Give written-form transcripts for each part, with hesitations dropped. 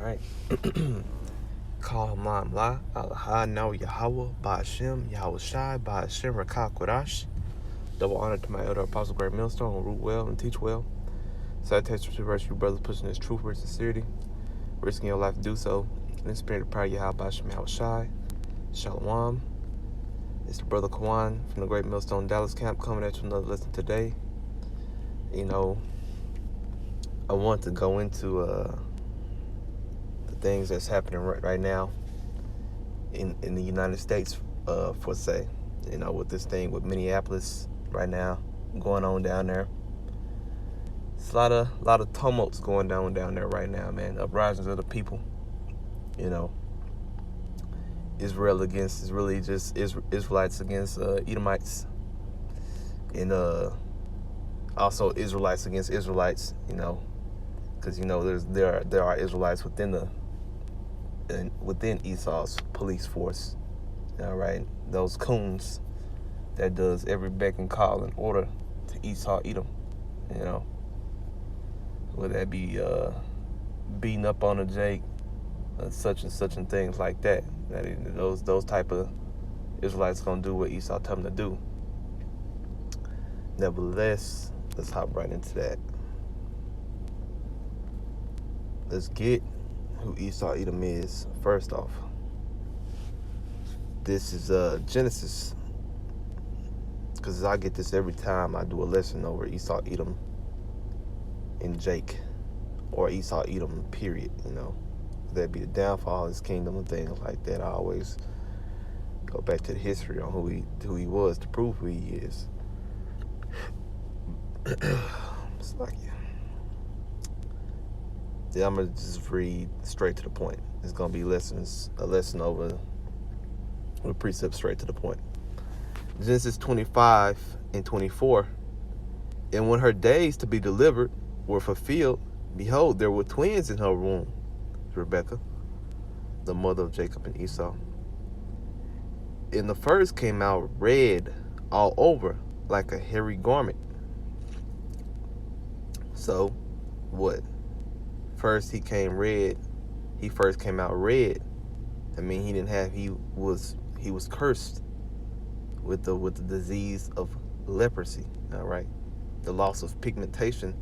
Alright. Call Mam La, Allah now Yahweh, Ba'ashem, Yahweh Shai, Ba'ashem, Rakah Kodash. Double honor to my elder apostle, Great Millstone, who root well and teach well. Salutations to the you brothers pushing this truth with sincerity, risking your life to do so. In the spirit of prayer, Yahweh Ba'ashem, Yahweh Shai, Shalom. It's the brother Kawan from the Great Millstone Dallas camp coming at you another lesson today. You know, I want to go into the things that's happening right now in the United States, for say, you know, with this thing with Minneapolis right now going on down there. It's a lot of tumults going down there right now, man. Uprisings of the people, you know. Israel against is really just Israelites against Edomites, and also Israelites against Israelites, you know, because you know there are Israelites within Esau's police force. All right, those coons that does every beck and call in order to Esau Edom, you know. Would that be beating up on a Jake, such and such and things like that? Those type of Israelites gonna do what Esau tell them to do. Nevertheless, let's hop right into that. Let's get who Esau Edom is first off. This is Genesis, because I get this every time I do a lesson over Esau Edom and Jake, or Esau Edom period, you know. That'd be the downfall of his kingdom and things like that. I always go back to the history on who he was to prove who he is. It's like, yeah, I'm gonna just read straight to the point. It's gonna be a lesson over with precepts straight to the point. Genesis 25 and 24. And when her days to be delivered were fulfilled, behold, there were twins in her womb. Rebekah, the mother of Jacob and Esau. And the first came out red all over, like a hairy garment. So, what? First he came red. He first came out red. I mean, he was cursed with the disease of leprosy. All right, the loss of pigmentation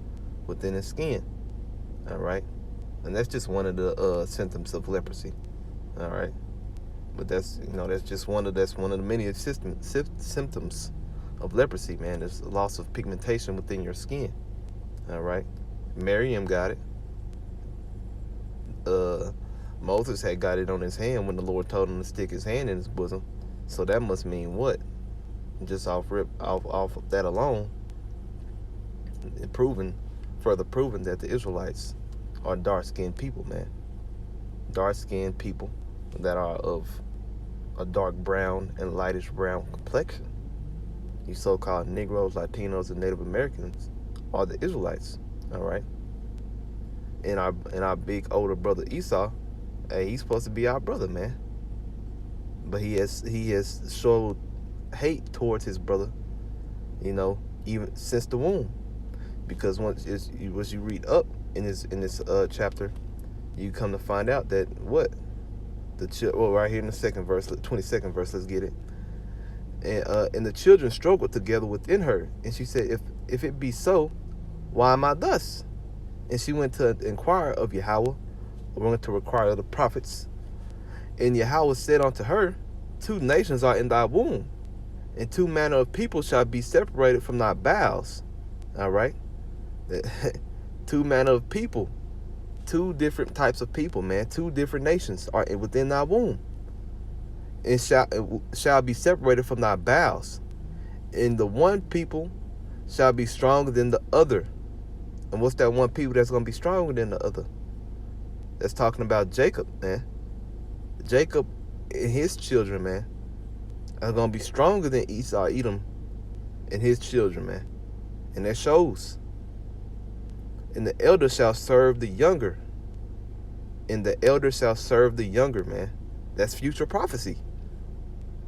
within his skin. All right. And that's just one of the symptoms of leprosy, all right. But that's just one of the many symptoms of leprosy, man. There's a loss of pigmentation within your skin, all right. Miriam got it. Moses had got it on his hand when the Lord told him to stick his hand in his bosom. So that must mean what? Just off of that alone, further proven that the Israelites are dark-skinned people, man. Dark-skinned people that are of a dark brown and lightish brown complexion. You so-called Negroes, Latinos, and Native Americans are the Israelites, all right? And our big older brother Esau, hey, he's supposed to be our brother, man. But he has showed hate towards his brother, you know, even since the womb. Because once you read up in this chapter, you come to find out that what right here in the second verse, 22nd verse, let's get it. And the children struggled together within her, and she said, if it be so, why am I thus? And she went to inquire of Yahweh, or went to require of the prophets. And Yahweh said unto her, 2 nations are in thy womb, and 2 manner of people shall be separated from thy bowels. All right. 2 manner of people, 2 different types of people, man. 2 different nations are within thy womb, and shall be separated from thy bowels. And the one people shall be stronger than the other. And what's that one people that's going to be stronger than the other? That's talking about Jacob, man. Jacob and his children, man, are going to be stronger than Esau, Edom, and his children, man. And that shows. And the elder shall serve the younger. And the elder shall serve the younger, man. That's future prophecy.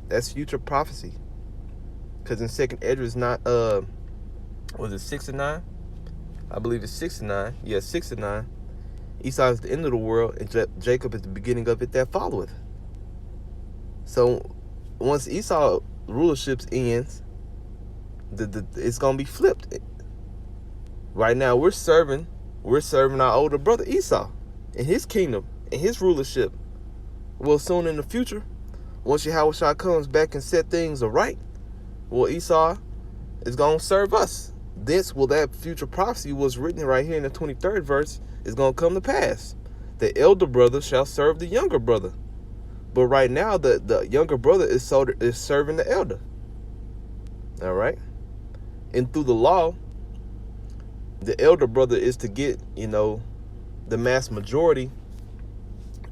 That's future prophecy. Because in 2nd Esdras, not, was it 6 and 9? I believe it's 6 and 9. Yeah, 6 and 9. Esau is the end of the world, and Jacob is the beginning of it that followeth. So once Esau rulership ends, it's gonna be flipped. Right now we're serving our older brother Esau in his kingdom, in his rulership. Well, soon in the future, once Yahweh comes back and set things aright, well, Esau is gonna serve us. This will that future prophecy was written right here in the 23rd verse is gonna come to pass. The elder brother shall serve the younger brother. But right now, the younger brother is serving the elder. All right? And through the law, the elder brother is to get, the mass majority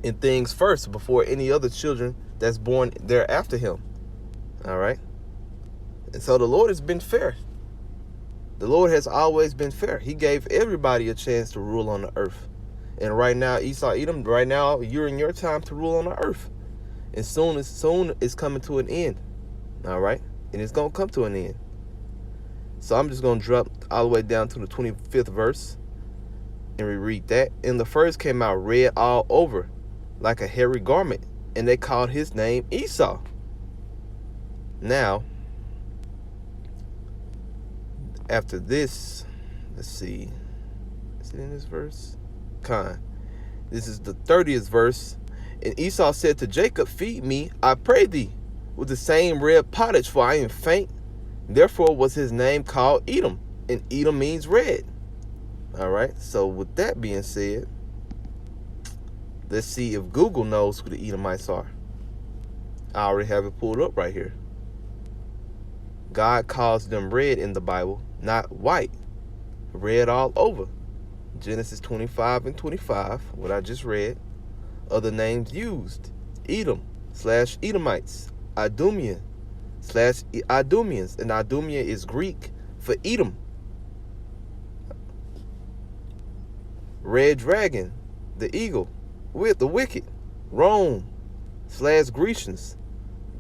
in things first before any other children that's born thereafter him. All right? And so the Lord has been fair. The Lord has always been fair. He gave everybody a chance to rule on the earth. And right now, Esau, Edom, right now, you're in your time to rule on the earth. And soon it's coming to an end. All right? And it's going to come to an end. So I'm just going to drop all the way down to the 25th verse. And we read that. And the first came out red all over, like a hairy garment. And they called his name Esau. Now, after this, let's see. Is it in this verse? This is the 30th verse. And Esau said to Jacob, feed me, I pray thee, with the same red pottage, for I am faint. Therefore was his name called Edom, and Edom means red. All right, so with that being said, let's see if Google knows who the Edomites are. I already have it pulled up right here. God calls them red in the Bible, not white. Red all over. Genesis 25 and 25, what I just read. Other names used: Edom / Edomites, Idumean / Idumeans, and Idumea is Greek for Edom. Red dragon, the eagle, with the wicked. Rome / Grecians.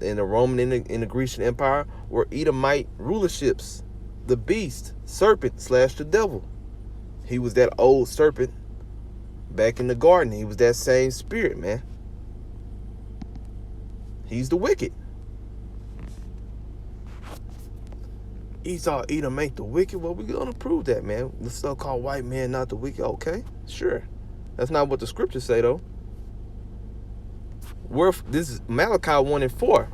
In the Roman in the Grecian Empire were Edomite rulerships. The beast, serpent / the devil. He was that old serpent back in the garden. He was that same spirit, man. He's the wicked. Esau, Edom ain't the wicked. Well, we're going to prove that, man. The so-called white man, not the wicked. Okay, sure. That's not what the scriptures say, though. This is Malachi 1 and 4.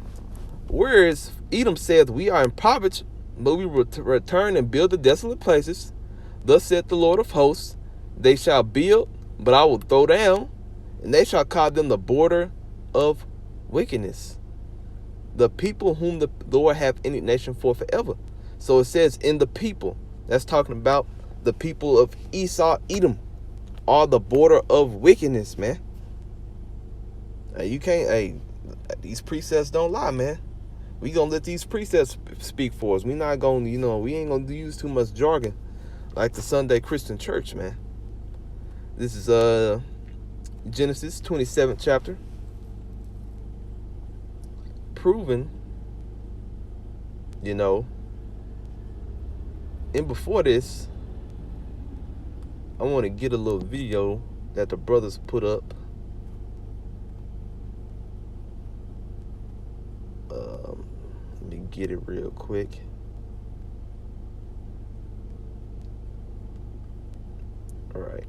Whereas Edom saith, we are impoverished, but we will return and build the desolate places. Thus saith the Lord of hosts, they shall build, but I will throw down, and they shall call them the border of wickedness, the people whom the Lord hath indignation for forever. So it says in the people. That's talking about the people of Esau, Edom, are the border of wickedness, man. You can't, these precepts don't lie, man. We gonna let these precepts speak for us. We not gonna, we ain't gonna use too much jargon like the Sunday Christian church, man. This is Genesis 27th chapter. Proven, and before this, I want to get a little video that the brothers put up. Let me get it real quick. All right.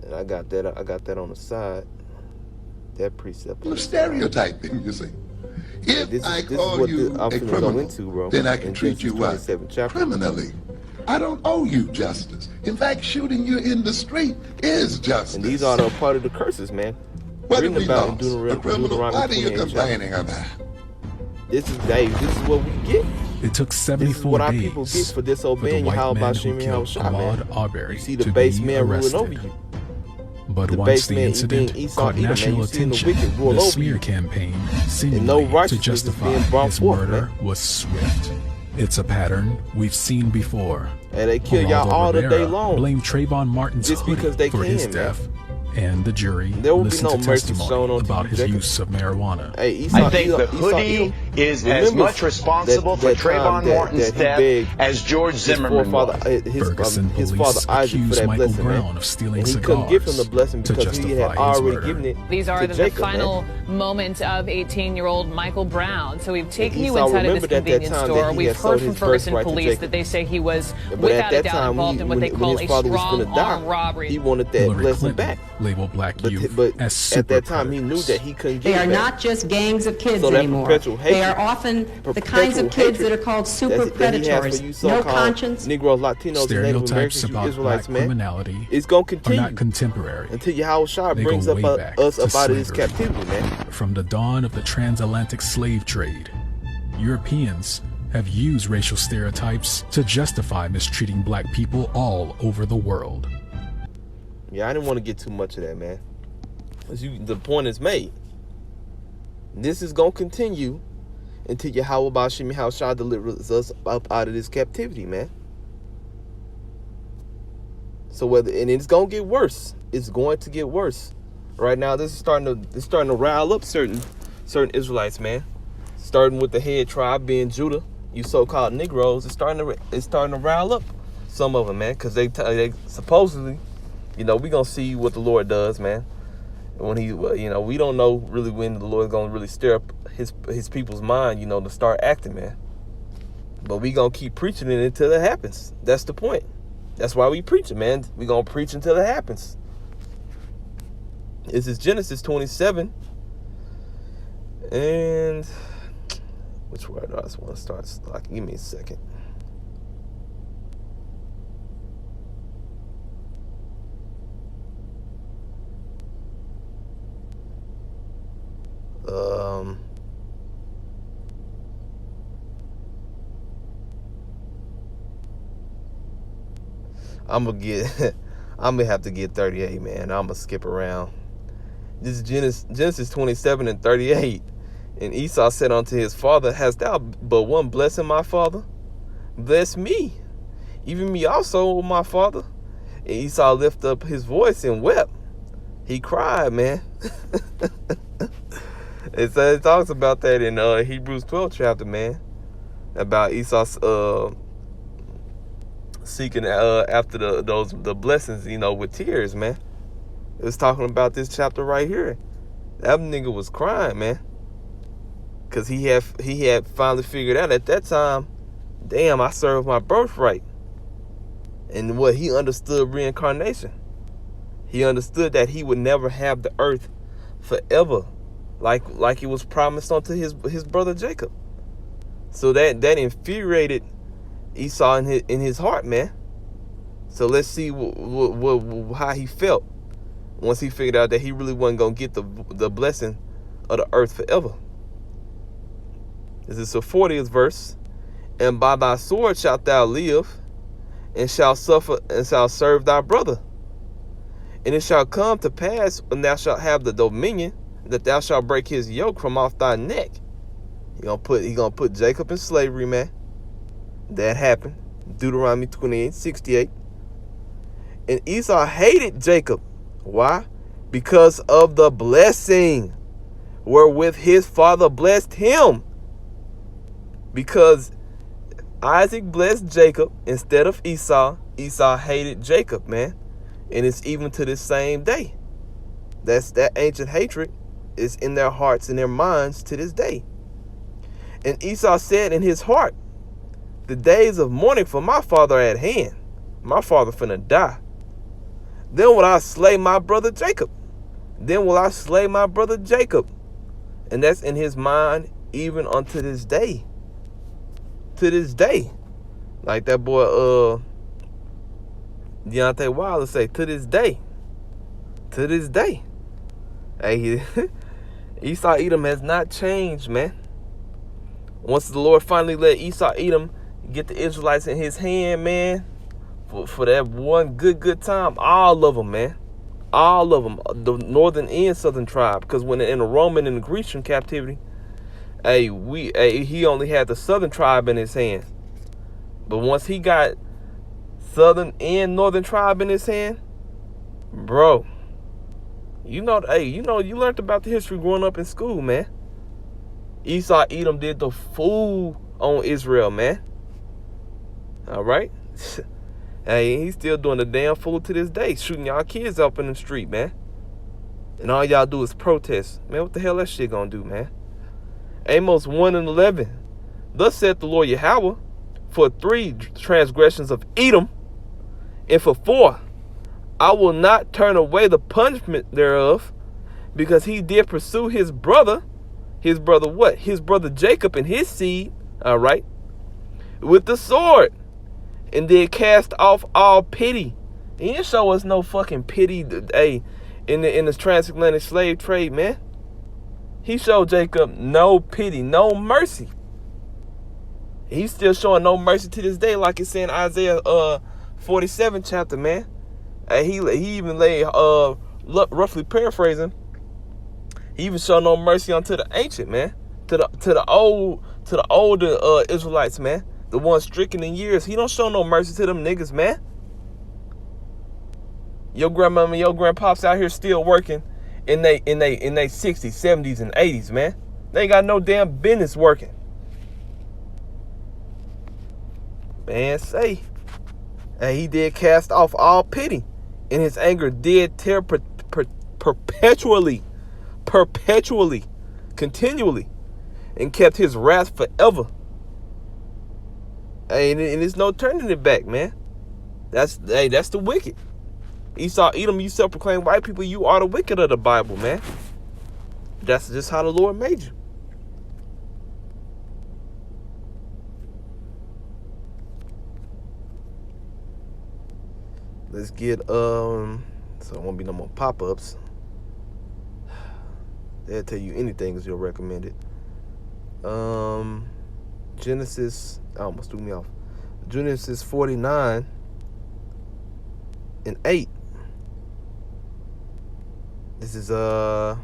And I got that on the side. That precept. You're stereotyping, you see. If I call you a criminal, then I can treat you what? Criminally. I don't owe you justice. In fact, shooting you in the street is justice. And these are the part of the curses, man. What did we lost? The criminal, what are you complaining about? This is what we get. It took 74 days what our days people get for disobeying Yahweh You see the base man ruling over you. But once the incident caught national attention, the smear campaign, seemingly to justify his murder, was swift. It's a pattern we've seen before. And they kill y'all all the day long. Blame Trayvon Martin's hoodie for his death. And the jury listened to testimony about his use of marijuana. I think the hoodie is as much responsible for Trayvon Martin's death as George Zimmerman was. His father Isaac for that Michael blessing, Brown of stealing and he cigars couldn't give him the blessing because he had already given it. These are to the Jacob, final moments of 18-year-old Michael Brown. So we've taken you inside of this convenience store. We've heard from Ferguson police that they say he was without a doubt involved in what they call a strong arm robbery. He wanted that Hillary blessing Clinton back. Labeled black youth But as super at that time, he predators. knew that he couldn't They get are it back. not just gangs of kids So that anymore. perpetual hatred, They are often the kinds of kids that are called super predators. No conscience. Negroes, Latinos, and Native Stereotypes Americans, you about Israelites, black man. criminality It's gonna are continue not contemporary. until Yahweh Shah They brings go up way back us to up out of this slavery. captivity, man. From the dawn of the transatlantic slave trade, Europeans have used racial stereotypes to justify mistreating black people all over the world. Yeah, I didn't want to get too much of that, man. The point is made. This is gonna continue until Yahweh Bashim Shah delivers us up out of this captivity, man. So and it's gonna get worse. It's going to get worse. Right now, this is starting to rile up certain Israelites, man. Starting with the head tribe being Judah, you so-called Negroes. It's starting to rile up some of them, man, because they supposedly, we gonna see what the Lord does, man. When we don't know really when the Lord's gonna really stir up his people's mind, to start acting, man. But we gonna keep preaching it until it happens. That's the point. That's why we preach it, man. We gonna preach until it happens. This is Genesis 27. And which word do I just want to start? Give me a second. I'm gonna have to get 38, man. I'm gonna skip around. This is Genesis 27 and 38. And Esau said unto his father, hast thou but one blessing, my father? Bless me, even me also, O my father. And Esau lifted up his voice and wept. He cried, man. It talks about that in Hebrews 12 chapter, man. About Esau seeking after the blessings, with tears, man. It was talking about this chapter right here. That nigga was crying, man. Cause he had finally figured out at that time, damn, I served my birthright. And what he understood reincarnation. He understood that he would never have the earth forever, like it was promised unto his brother Jacob. So that infuriated Esau in his heart, man. So let's see how he felt once he figured out that he really wasn't gonna get the blessing of the earth forever. This is the 40th verse. And by thy sword shalt thou live, and shalt suffer, and shalt serve thy brother. And it shall come to pass, when thou shalt have the dominion, that thou shalt break his yoke from off thy neck. He gonna put Jacob in slavery, man. That happened. Deuteronomy 28:68. And Esau hated Jacob. Why? Because of the blessing wherewith his father blessed him. Because Isaac blessed Jacob instead of Esau, Esau hated Jacob, man. And it's even to this same day. That ancient hatred is in their hearts and their minds to this day. And Esau said in his heart, the days of mourning for my father are at hand. My father finna die. Then will I slay my brother Jacob. Then will I slay my brother Jacob. And that's in his mind even unto this day. To this day. Like that boy Deontay Wilder say, to this day. To this day. Hey, Esau Edom has not changed, man. Once the Lord finally let Esau Edom get the Israelites in his hand, man, for that one good time, all of them, man. All of them, the northern and southern tribe. Because when in the Roman and the Grecian captivity, he only had the southern tribe in his hand. But once he got southern and northern tribe in his hand, bro, you learned about the history growing up in school, man. Esau, Edom did the fool on Israel, man. All right? Hey, he's still doing the damn fool to this day, shooting y'all kids up in the street, man. And all y'all do is protest. Man, what the hell that shit gonna do, man? Amos 1:11. Thus saith the Lord Yahweh, for 3 transgressions of Edom, and for 4, I will not turn away the punishment thereof, because he did pursue his brother. His brother what? His brother Jacob and his seed, all right, with the sword, and did cast off all pity. He didn't show us no fucking pity, hey, in the transatlantic slave trade, man. He showed Jacob no pity, no mercy. He's still showing no mercy to this day, like it's in Isaiah 47 chapter, man. He even lay roughly paraphrasing. He even showed no mercy unto the ancient, man, to the older Israelites, man, the ones stricken in years. He don't show no mercy to them niggas, man. Your grandmama and your grandpops out here still working in they 60s, 70s, and 80s, man. They ain't got no damn business working. Man, say, and he did cast off all pity, and his anger did tear perpetually, continually, and kept his wrath forever. Hey, and there's no turning it back, man. That's the wicked. Esau, Edom, you self-proclaimed white people, you are the wicked of the Bible, man. That's just how the Lord made you. Let's get so it won't be no more pop-ups. They'll tell you anything is your recommended. Genesis, I almost threw me off. Genesis 49:8. This is yeah,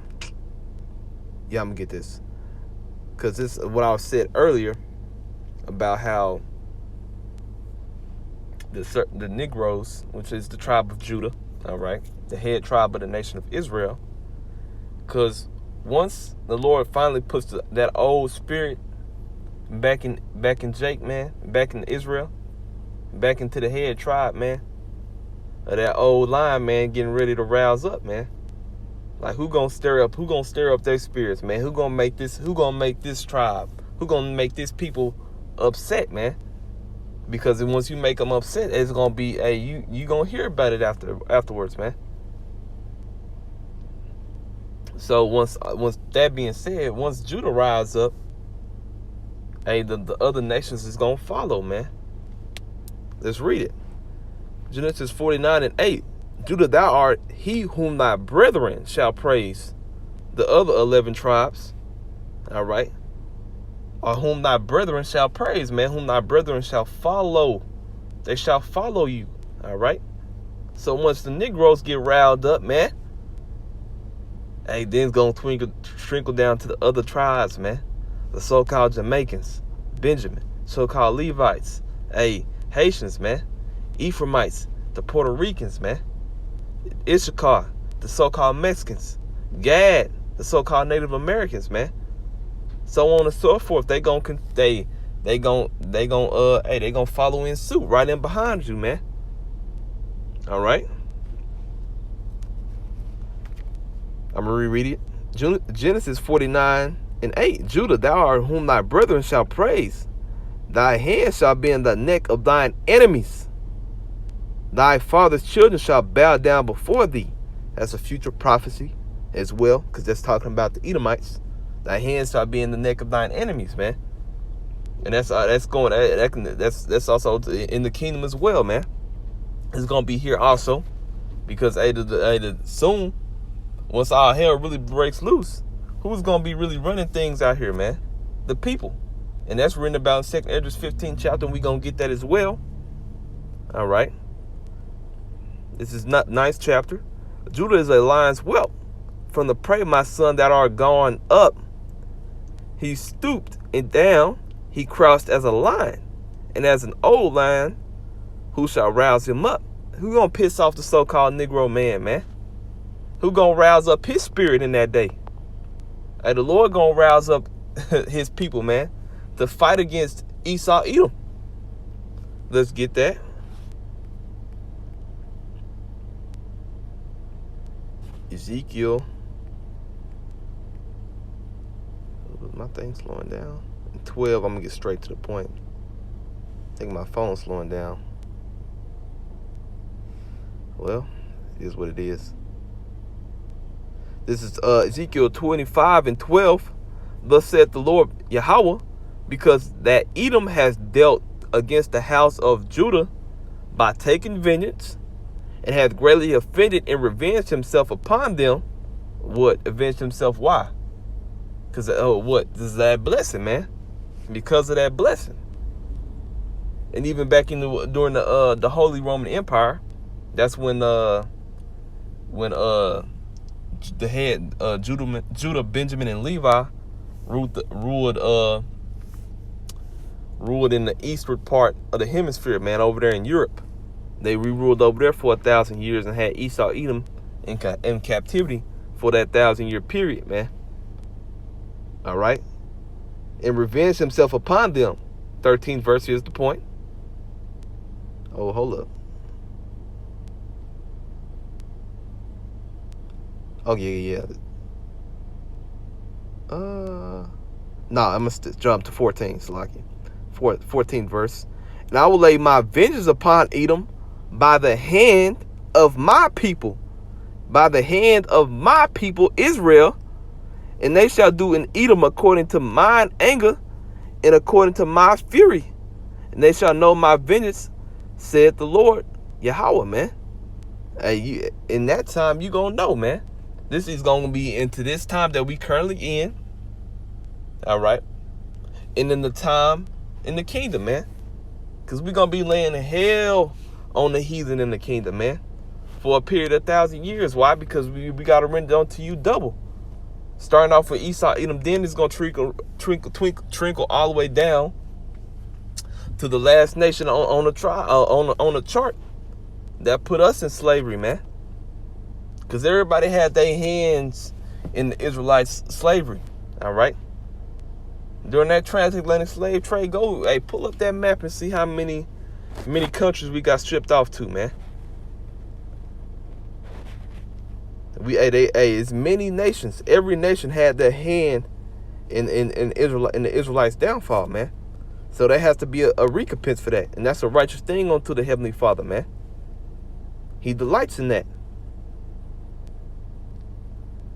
I'm gonna get this, because this is what I said earlier about how the Negroes, which is the tribe of Judah, all right, the head tribe of the nation of Israel, because once the Lord finally puts that old spirit back in Jake, man, back in Israel, back into the head tribe, man, of that old line, man, getting ready to rouse up, man. Like, who gonna stir up their spirits, man? Who gonna make this tribe? Who gonna make this people upset, man? Because once you make them upset, it's gonna be, hey, you gonna hear about it afterwards, man. So once that being said, once Judah rises up, hey, the other nations is gonna follow, man. Let's read it. Genesis 49:8. Judah, thou art he whom thy brethren shall praise. The other 11 tribes, all right, or whom thy brethren shall praise, man, whom thy brethren shall follow. They shall follow you, all right? So once the Negroes get riled up, man, hey, then it's going to trickle down to the other tribes, man. The so-called Jamaicans, Benjamin, so-called Levites, hey, Haitians, man, Ephraimites, the Puerto Ricans, man, Issachar, the so-called Mexicans, Gad, the so-called Native Americans, man. So on and so forth. They gonna follow in suit right in behind you, man. All right. I'm gonna reread it. Genesis 49:8. Judah, thou art whom thy brethren shall praise. Thy hand shall be in the neck of thine enemies. Thy father's children shall bow down before thee. That's a future prophecy as well, because that's talking about the Edomites. Thy hands shall be in the neck of thine enemies, man. And that's also in the kingdom as well, man. It's gonna be here also, because soon, once all hell really breaks loose, who's gonna be really running things out here, man? The people. And that's written about in 2 Esdras 15 chapter, and we're gonna get that as well. All right. This is not nice chapter. Judah is a lion's whelp. From the prey, my son, that are gone up. He stooped and down. He crouched as a lion, and as an old lion, who shall rouse him up? Who gonna piss off the so-called Negro man? Who gonna rouse up his spirit in that day? Hey, the Lord gonna rouse up his people, man, to fight against Esau, Edom. Let's get that. Ezekiel. My thing slowing down. 12, I'm going to get straight to the point. I think my phone's slowing down. Well, it is what it is. This is Ezekiel 25:12. Thus saith the Lord Yahweh, because that Edom has dealt against the house of Judah by taking vengeance, and hath greatly offended and revenged himself upon them. What? Avenged himself? Why? Because what? This is that blessing, man. Because of that blessing. And even back during the Holy Roman Empire, that's when the head Judah, Benjamin, and Levi ruled in the eastward part of the hemisphere, man, over there in Europe. They ruled over there for 1,000 years and had Esau, Edom in captivity for that 1,000-year period, man. All right. And revenged himself upon them. 13th verse, here's the point. Oh, hold up. Oh, yeah. I'm going to jump to 14, Salaki. 14th verse. And I will lay my vengeance upon Edom by the hand of my people. By the hand of my people, Israel. And they shall do in Edom according to mine anger and according to my fury. And they shall know my vengeance, said the Lord Yahweh, man. Hey, in that time, you going to know, man. This is going to be into this time that we currently in. All right. And in the time in the kingdom, man. Because we're going to be laying hell on the heathen in the kingdom, man. For a period of 1,000 years. Why? Because we got to render unto you double. Starting off with Esau, Edom, then it's going to trickle all the way down to the last nation on the chart that put us in slavery, man. Because everybody had their hands in the Israelites' slavery, all right? During that transatlantic slave trade, pull up that map and see how many countries we got stripped off to, man. It's many nations. Every nation had their hand in the Israelites' downfall, man. So there has to be a recompense for that, and that's a righteous thing unto the Heavenly Father, man. He delights in that.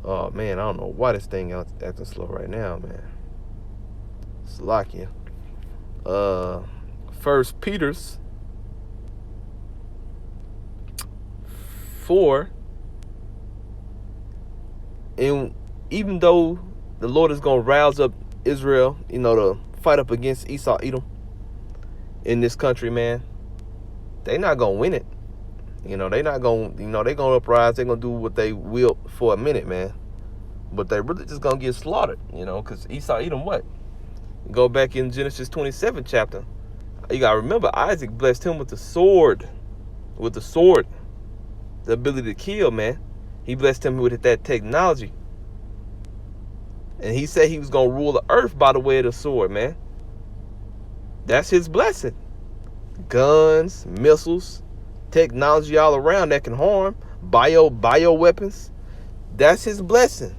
Oh man, I don't know why this thing is acting slow right now, man. Salakia. 1 Peter 4. And even though the Lord is going to rouse up Israel, to fight up against Esau, Edom in this country, man, they not going to win it. They not going, they going to uprise. They're going to do what they will for a minute, man. But they really just going to get slaughtered, because Esau, Edom, what? Go back in Genesis 27 chapter. You got to remember, Isaac blessed him with the sword. The ability to kill, man. He blessed him with that technology. And he said he was going to rule the earth by the way of the sword, man. That's his blessing. Guns, missiles, technology all around that can harm. Bio weapons. That's his blessing.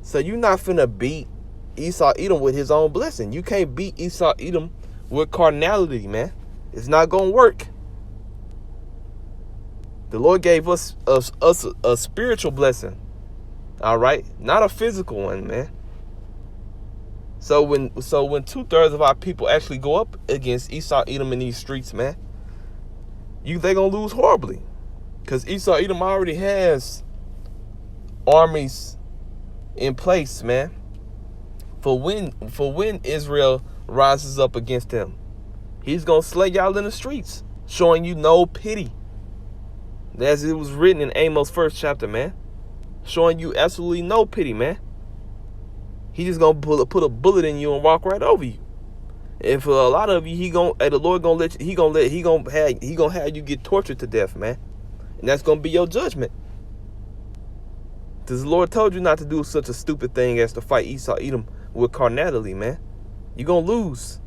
So you're not finna beat Esau, Edom with his own blessing. You can't beat Esau, Edom with carnality, man. It's not going to work. The Lord gave us a spiritual blessing, all right, not a physical one, man. So when 2/3 of our people actually go up against Esau, Edom in these streets, man, they gonna lose horribly, because Esau, Edom already has armies in place, man. For when Israel rises up against him, he's gonna slay y'all in the streets, showing you no pity. As it was written in Amos 1st chapter, man. Showing you absolutely no pity, man. He just gonna put a bullet in you and walk right over you. And for a lot of you, the Lord gonna let you, he gonna have you get tortured to death, man. And that's gonna be your judgment. Because the Lord told you not to do such a stupid thing as to fight Esau, Edom with carnality, man. You're going to lose.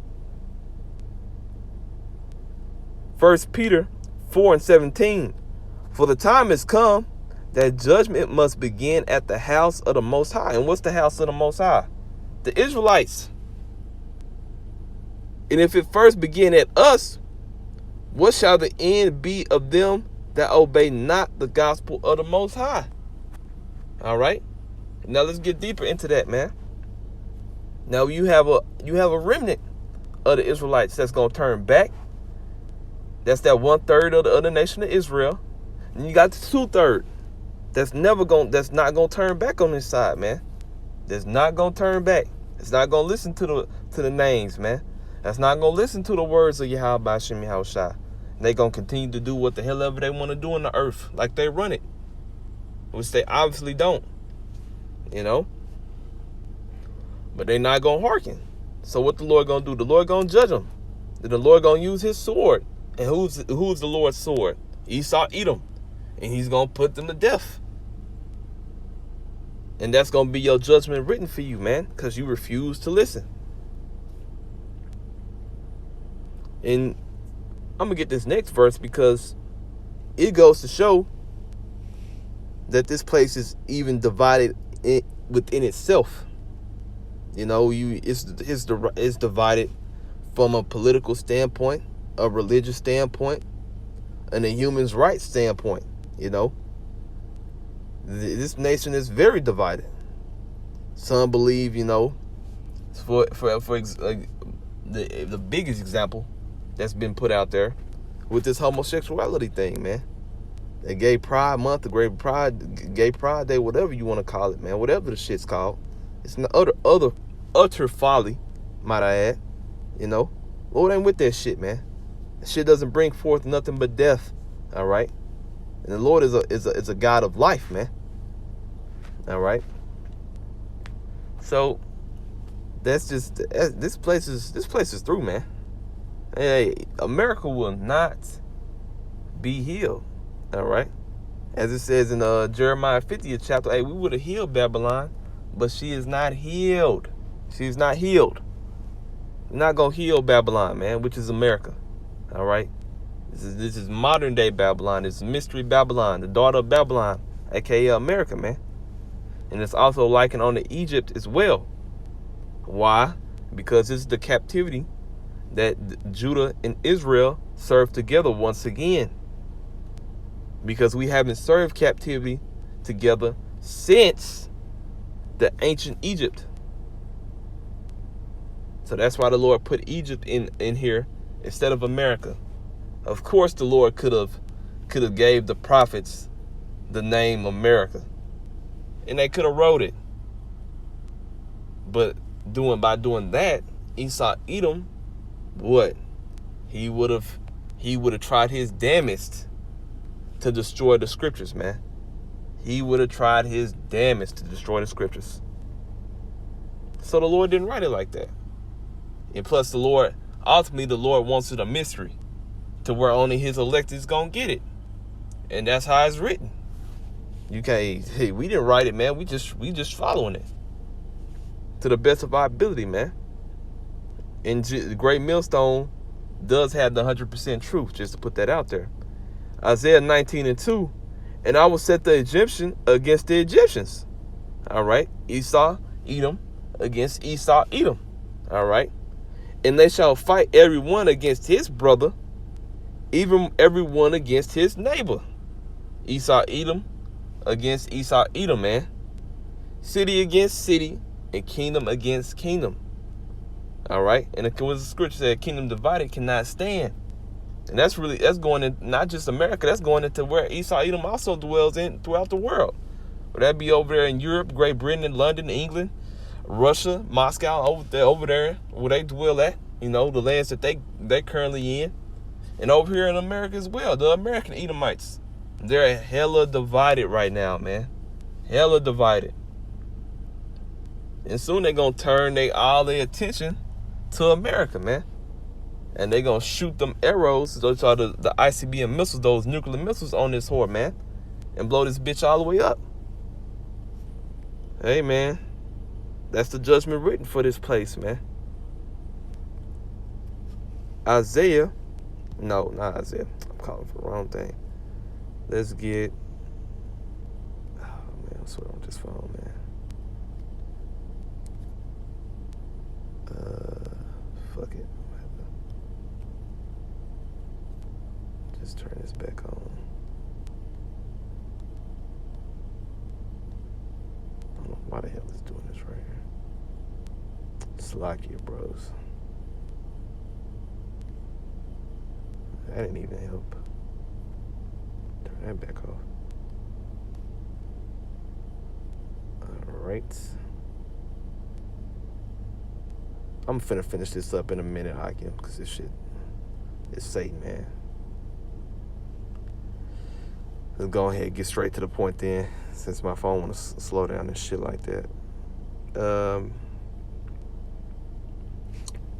1 Peter 4:17. For the time has come that judgment must begin at the house of the Most High. And what's the house of the Most High? The Israelites. And if it first begin at us, what shall the end be of them that obey not the gospel of the Most High? All right. Now let's get deeper into that, man. Now you have a remnant of the Israelites that's gonna turn back. That's that 1/3 of the other nation of Israel. And you got the 2/3 that's not gonna turn back on this side, man. That's not gonna turn back. It's not gonna listen to the names, man. That's not gonna listen to the words of Yahweh B'Shem Yahushua. They gonna continue to do what the hell ever they want to do on the earth, like they run it, which they obviously don't, you know. But they not gonna hearken. So what the Lord gonna do? The Lord gonna judge them. Then the Lord gonna use His sword. And who's the Lord's sword? Esau, Edom, and He's gonna put them to death. And that's gonna be your judgment written for you, man, because you refuse to listen. And I'm gonna get this next verse because it goes to show that this place is even divided within itself. You know, it's divided from a political standpoint, a religious standpoint, and a human rights standpoint. You know, this nation is very divided. Some believe, you know, the biggest example that's been put out there with this homosexuality thing, man. The Gay Pride Month, the Gay Pride Day, whatever you want to call it, man. Whatever the shit's called. It's an utter folly, might I add. You know, Lord ain't with that shit, man. That shit doesn't bring forth nothing but death. All right, and the Lord is a God of life, man. All right. So that's just this place is through, man. Hey, America will not be healed. All right, as it says in Jeremiah 50th chapter. Hey, we would have healed Babylon, but she is not healed. She's not healed. We're not gonna heal Babylon, man, which is America. All right, this is modern day Babylon. It's mystery Babylon, the daughter of Babylon, aka America, man. And it's also likened on to Egypt as well. Why? Because it's the captivity that Judah and Israel served together once again. Because we haven't served captivity together since the ancient Egypt. So that's why the Lord put Egypt in here instead of America. Of course, the Lord could have gave the prophets the name America, and they could have wrote it. But by doing that, Esau, Edom, what? He would have tried his damnedest to destroy the scriptures, man. He would have tried his damnedest to destroy the scriptures. So the Lord didn't write it like that. And plus, ultimately, the Lord wants it a mystery to where only His elect is going to get it. And that's how it's written. You can't, hey, we didn't write it, man. We just following it to the best of our ability, man. And the Great Millstone does have the 100% truth, just to put that out there. Isaiah 19:2, and I will set the Egyptian against the Egyptians. All right. Esau, Edom against Esau, Edom. All right. And they shall fight every one against his brother, even every one against his neighbor. Esau, Edom against Esau, Edom, man. City against city, and kingdom against kingdom. All right. And it was the scripture said, kingdom divided cannot stand. And that's going in not just America, that's going into where Esau, Edom also dwells in throughout the world. Would that be over there in Europe, Great Britain, London, England, Russia, Moscow, over there where they dwell at, you know, the lands that they currently in. And over here in America as well, the American Edomites. They're hella divided right now, man. Hella divided. And soon they're going to turn all their attention to America, man. And they're going to shoot them arrows, those are the ICBM missiles, those nuclear missiles on this whore, man. And blow this bitch all the way up. Hey, man. That's the judgment written for this place, man. Isaiah. No, not Isaiah. I'm calling for the wrong thing. Let's get... Oh, man, I'm sweating on this phone, man. Fuck it. Just turn this back on. I don't know why the hell it's doing this right here. Slack you, bros. That didn't even help. Turn that back off. Alright. I'm finna finish this up in a minute, Hakim, because this shit is Satan, man. Let's go ahead and get straight to the point then, since my phone want to slow down and shit like that.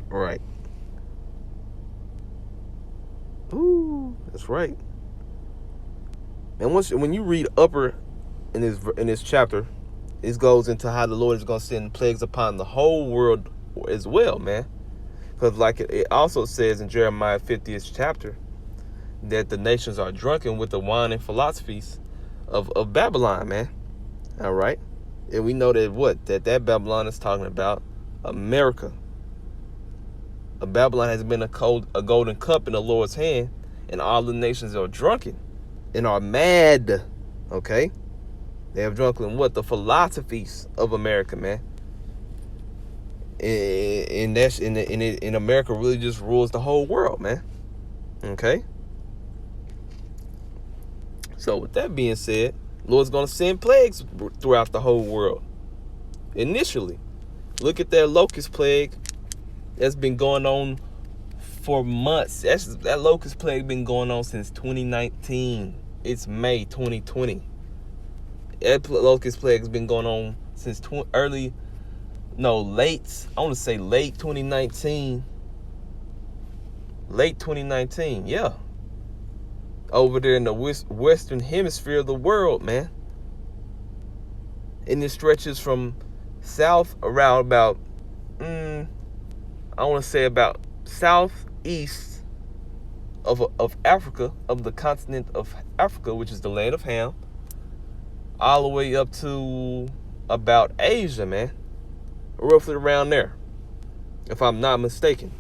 Right. Ooh, that's right. And when you read upper in this chapter, it goes into how the Lord is going to send plagues upon the whole world as well, man. Because like it also says in Jeremiah 50th chapter that the nations are drunken with the wine and philosophies of Babylon, man. All right. And we know that that Babylon is talking about America. A Babylon has been a golden cup in the Lord's hand, and all the nations are drunken and are mad. Okay? They have drunken what? The philosophies of America, man. And that's in America really just rules the whole world, man. Okay? So with that being said, Lord's gonna send plagues throughout the whole world. Initially, look at that locust plague that's been going on for months. That locust plague been going on since 2019. It's May 2020. That locust plague has been going on since late 2019. Late 2019, yeah. Over there in the western hemisphere of the world, man. And it stretches from south around about, I want to say about southeast of Africa, of the continent of Africa, which is the land of Ham, all the way up to about Asia, man. Roughly around there, if I'm not mistaken.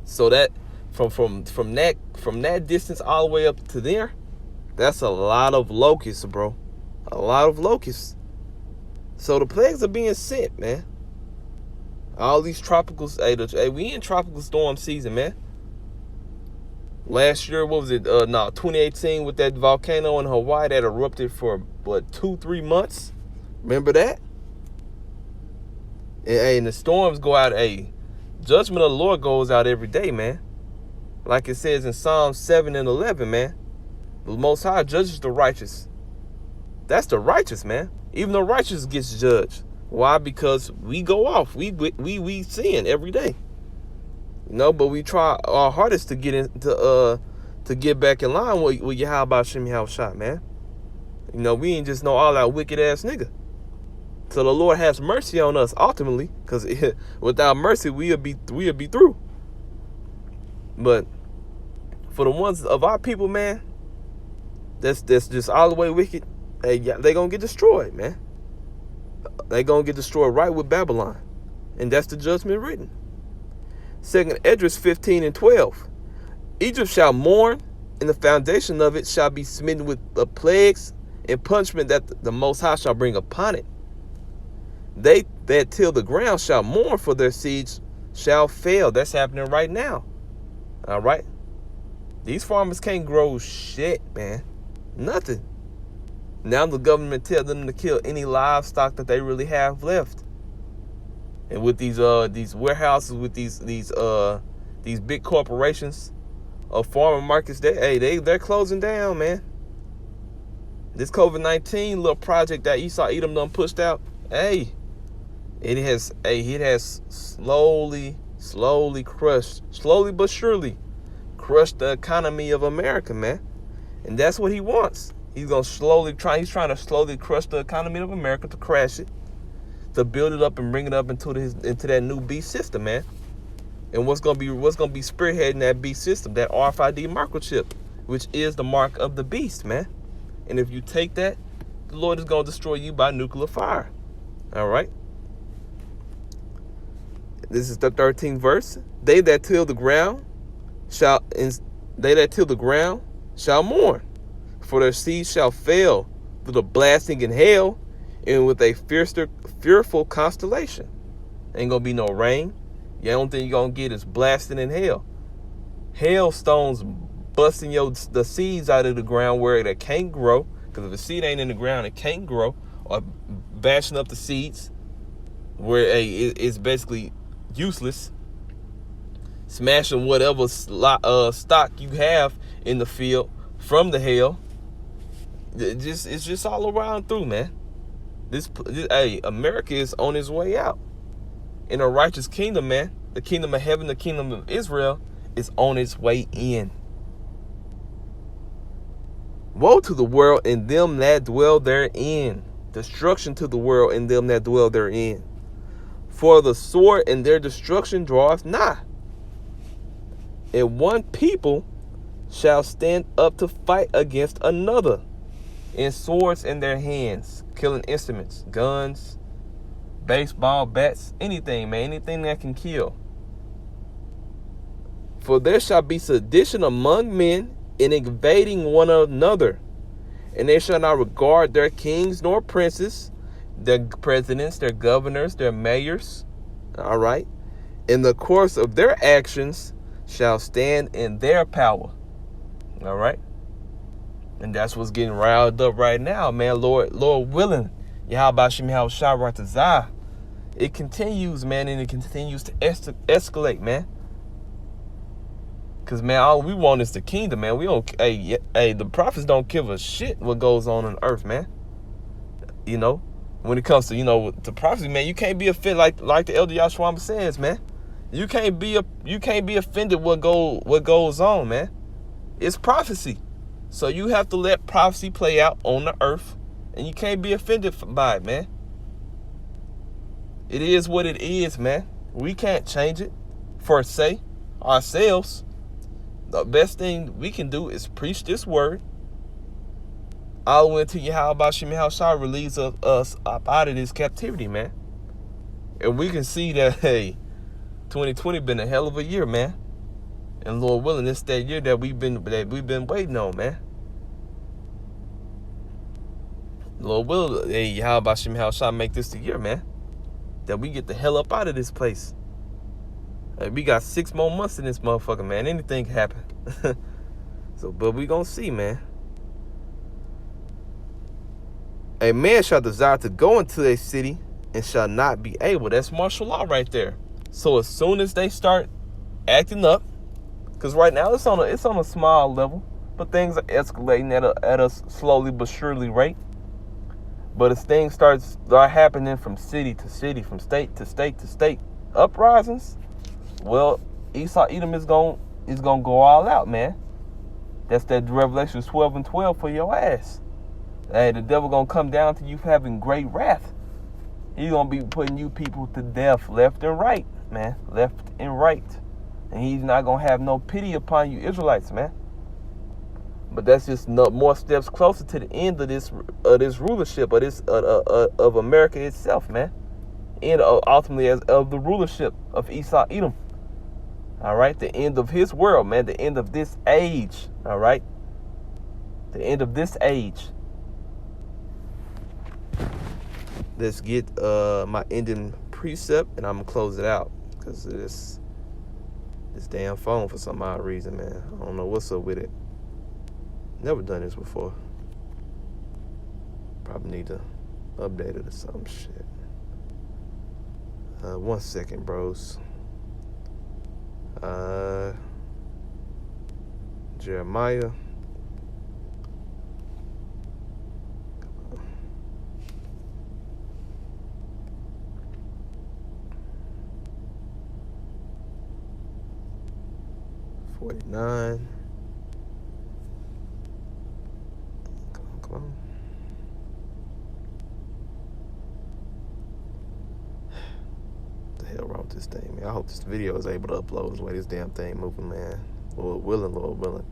So that from that distance all the way up to there, that's a lot of locusts, bro. A lot of locusts. So the plagues are being sent, man. All these tropicals. Hey, we in tropical storm season, man. Last year, 2018 with that volcano in Hawaii that erupted for 2-3 months. Remember that? And the storms go out. Judgment of the Lord goes out every day, man. Like it says in Psalms 7 and 11, man. The Most High judges the righteous. That's the righteous, man. Even the righteous gets judged. Why? Because we go off. We sin every day. But we try our hardest to get to get back in line with Yahweh Shem Yahushua, man. We ain't just no all out wicked ass nigga. So the Lord has mercy on us ultimately, because without mercy we'll be through. But for the ones of our people, man, that's just all the way wicked, they gonna get destroyed, man. They gonna get destroyed right with Babylon. And that's the judgment written. 2 Esdras 15 and 12. Egypt shall mourn, and the foundation of it shall be smitten with the plagues and punishment that the Most High shall bring upon it. They that till the ground shall mourn, for their seeds shall fail. That's happening right now. All right? These farmers can't grow shit, man. Nothing. Now the government tell them to kill any livestock that they really have left. And with these warehouses, with these big corporations of farmer markets, they're closing down, man. This COVID-19 little project that Esau Edom done pushed out, it has slowly but surely crushed the economy of America, man. And that's what he wants. He's trying to slowly crush the economy of America, to crash it, to build it up and bring it up into that new beast system, man. And what's gonna be spearheading that beast system? That RFID microchip, which is the mark of the beast, man. And if you take that, the Lord is gonna destroy you by nuclear fire. All right. This is the 13th verse. They that till the ground shall mourn, for their seed shall fail through the blasting in hell, and with a fearful constellation. Ain't gonna be no rain. The only thing you're gonna get is blasting in hell. Hailstones busting the seeds out of the ground where they can't grow. Because if the seed ain't in the ground, it can't grow. Or bashing up the seeds where it's basically useless. Smashing whatever stock you have in the field from the hail. It's just all around through, man. America is on its way out. In a righteous kingdom, man, the kingdom of heaven, the kingdom of Israel is on its way in. Woe to the world and them that dwell therein. Destruction to the world and them that dwell therein. For the sword and their destruction draweth nigh. And one people shall stand up to fight against another, and swords in their hands, killing instruments, guns, baseball bats, anything, man, anything that can kill. For there shall be sedition among men, in invading one another, and they shall not regard their kings nor princes, their presidents, their governors, their mayors. All right. In the course of their actions shall stand in their power. All right. And that's what's getting riled up right now, man. Lord willing, Yahweh Shem Shah. It continues, man, and it continues to escalate, man. Because, man, all we want is the kingdom, man. We don't, the prophets don't give a shit what goes on earth, man. You know, when it comes to, the prophecy, man, you can't be offended like the elder Yahshua says, man. You can't be offended what goes on, man. It's prophecy. So you have to let prophecy play out on the earth, and you can't be offended by it, man. It is what it is, man. We can't change it for say ourselves. The best thing we can do is preach this word all the way until Yahweh Shem Shah relieves us up out of this captivity, man. And we can see that, 2020 been a hell of a year, man. And Lord willing, it's that year that we've been waiting on, man. Lord willing, Yahweh Shem Shah make this the year, man, that we get the hell up out of this place. We got 6 more months in this motherfucker, man. Anything can happen. But we gonna see, man. A man shall desire to go into a city and shall not be able. That's martial law right there. So as soon as they start acting up, because right now it's on a small level, but things are escalating at a slowly but surely rate. But as things start happening from city to city, from state to state to state, uprisings, well, Esau Edom is gonna go all out, man. That's that Revelation 12:12 for your ass. Hey, the devil gonna come down to you having great wrath. He's gonna be putting you people to death left and right, man, left and right, and he's not gonna have no pity upon you Israelites, man. But that's just more steps closer to the end of this rulership of America itself, man, and ultimately of the rulership of Esau Edom. All right, the end of his world, man, the end of this age. All right, the end of this age. Let's get my ending precept, and I'm gonna close it out because of this damn phone for some odd reason, man. I don't know what's up with it. Never done this before. Probably need to update it or some shit. 1 second, bros. Jeremiah. $49. Come on. this thing, man. I hope this video is able to upload the way this damn thing moving, man. Lord willing, Lord willing.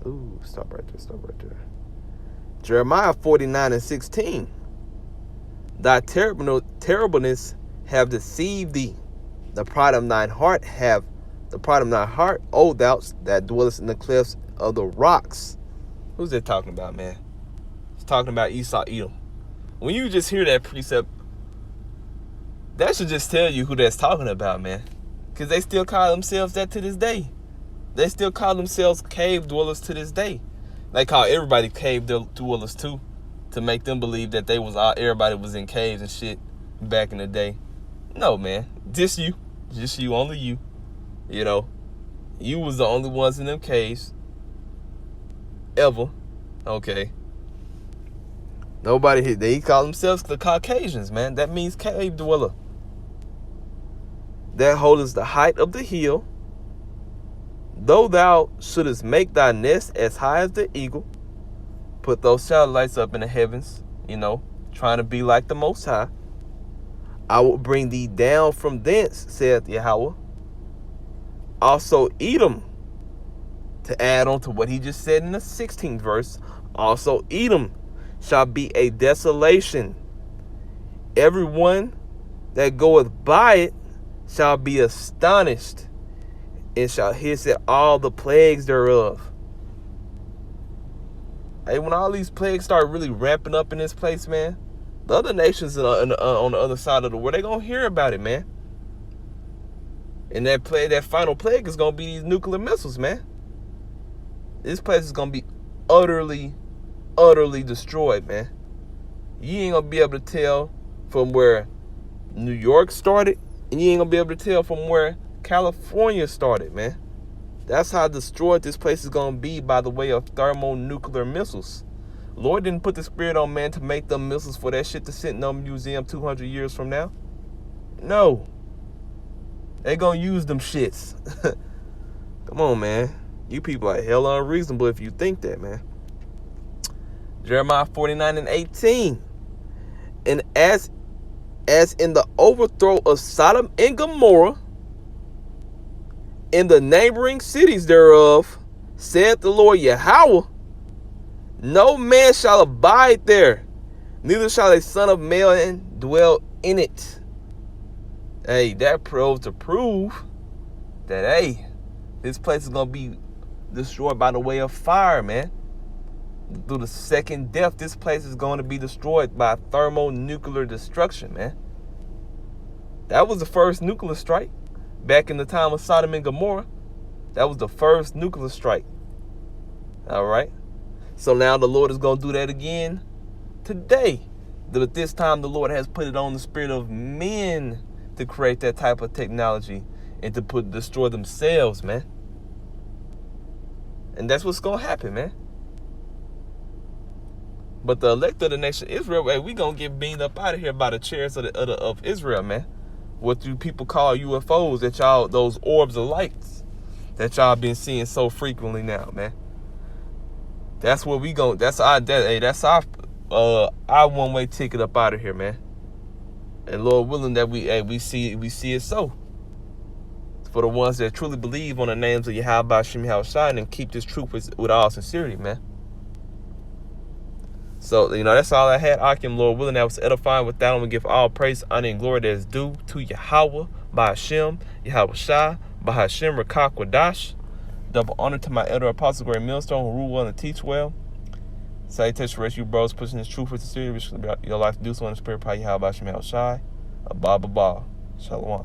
Ooh, stop right there. Jeremiah 49:16. Thy terribleness have deceived thee. The pride of thine heart, O thou that dwellest in the clefts of the rocks. Who's that talking about, man? It's talking about Esau, Edom. When you just hear that precept, that should just tell you who that's talking about, man. Because they still call themselves that to this day. They still call themselves cave dwellers to this day. They call everybody cave dwellers too, to make them believe that everybody was in caves and shit back in the day. No, man. Just you, only you. You know, you was the only ones in them caves ever. Okay. Nobody, they call themselves the Caucasians, man. That means cave dweller. That holdest the height of the hill. Though thou shouldest make thy nest as high as the eagle, put those satellites up in the heavens, you know, trying to be like the Most High, I will bring thee down from thence, saith Yahweh. Also Edom, to add on to what he just said in the 16th verse, also Edom shall be a desolation. Everyone that goeth by it shall be astonished, and shall hiss at all the plagues thereof. Hey, when all these plagues start really ramping up in this place, man, the other nations on the other side of the world, they gonna hear about it, man. And that final plague is gonna be these nuclear missiles, man. This place is gonna be utterly destroyed, man. You ain't gonna be able to tell from where New York started, and you ain't gonna be able to tell from where California started, man. That's how destroyed this place is gonna be by the way of thermonuclear missiles. Lord didn't put the spirit on man to make them missiles for that shit to sit in no museum 200 years from now. No. They gonna use them shits. Come on, man. You people are hella unreasonable if you think that, man. Jeremiah 49:18. And as in the overthrow of Sodom and Gomorrah, in the neighboring cities thereof, saith the Lord Yahweh, no man shall abide there, neither shall a son of man dwell in it. Hey, that proves to prove that, hey, this place is going to be destroyed by the way of fire, man. Through the second death, this place is going to be destroyed by thermonuclear destruction, man. That was the first nuclear strike back in the time of Sodom and Gomorrah. That was the first nuclear strike. All right. So now the Lord is going to do that again today. But this time the Lord has put it on the spirit of men to create that type of technology and to destroy themselves, man. And that's what's going to happen, man. But the elect of the nation Israel, hey, we going to get beamed up out of here by the chairs of Israel, man. What do people call UFOs, that y'all, those orbs of lights that y'all been seeing so frequently now, man. That's where we go. That's our one-way ticket up out of here, man. And Lord willing that we see it so. For the ones that truly believe on the names of Yahweh Shem Shai and keep this truth with all sincerity, man. So, you know, that's all I had. Akim, Lord willing, that was edifying. With that, I'm going to give all praise, honor, and glory that is due to Yahweh, Ba'Hashem, Yahweh Shai, Ba'Hashem, Rakah Kwadash. Double honor to my elder apostle, Great Millstone, who rule well and teach well. Salutation, rest you bros, pushing this truth with sincerity, which your life to do so in the spirit, Yahweh Ba'Hashem, Yahweh Shai. Abba, Shalom.